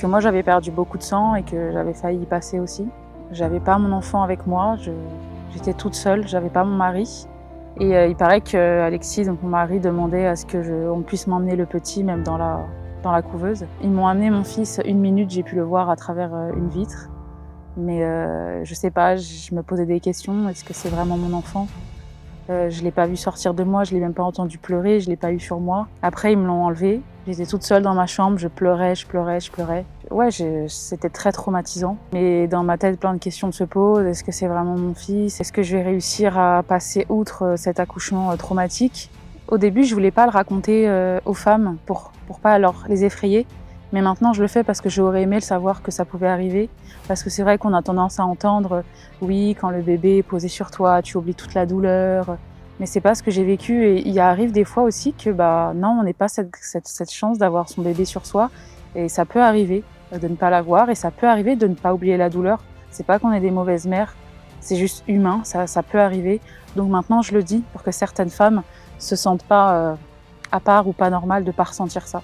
que moi j'avais perdu beaucoup de sang et que j'avais failli y passer aussi. J'avais pas mon enfant avec moi, j'étais toute seule, j'avais pas mon mari. Et il paraît qu'Alexis, donc mon mari, demandait à ce on puisse m'emmener le petit, même dans la couveuse. Ils m'ont amené mon fils 1 minute, j'ai pu le voir à travers une vitre. Mais je sais pas, je me posais des questions, est-ce que c'est vraiment mon enfant ? Je l'ai pas vu sortir de moi, je l'ai même pas entendu pleurer, je l'ai pas eu sur moi. Après, ils me l'ont enlevé. J'étais toute seule dans ma chambre, je pleurais. Ouais, c'était très traumatisant. Mais dans ma tête, plein de questions se posent. Est-ce que c'est vraiment mon fils ? Est-ce que je vais réussir à passer outre cet accouchement traumatique ? Au début, je voulais pas le raconter aux femmes pour pas les effrayer. Mais maintenant, je le fais parce que j'aurais aimé le savoir que ça pouvait arriver. Parce que c'est vrai qu'on a tendance à entendre « oui, quand le bébé est posé sur toi, tu oublies toute la douleur ». Mais c'est pas ce que j'ai vécu. Et il arrive des fois aussi que non, on n'ait pas cette chance d'avoir son bébé sur soi. Et ça peut arriver de ne pas l'avoir et ça peut arriver de ne pas oublier la douleur. C'est pas qu'on est des mauvaises mères, c'est juste humain, ça peut arriver. Donc maintenant, je le dis pour que certaines femmes se sentent pas à part ou pas normales de pas ressentir ça.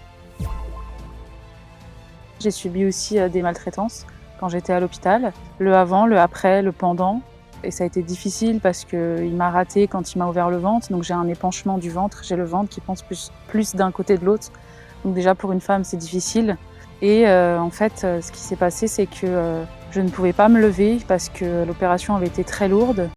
J'ai subi aussi des maltraitances quand j'étais à l'hôpital. Le avant, le après, le pendant. Et ça a été difficile parce qu'il m'a raté quand il m'a ouvert le ventre. Donc j'ai un épanchement du ventre, j'ai le ventre qui penche plus d'un côté de l'autre. Donc déjà pour une femme, c'est difficile. Et en fait, ce qui s'est passé, c'est que je ne pouvais pas me lever parce que l'opération avait été très lourde.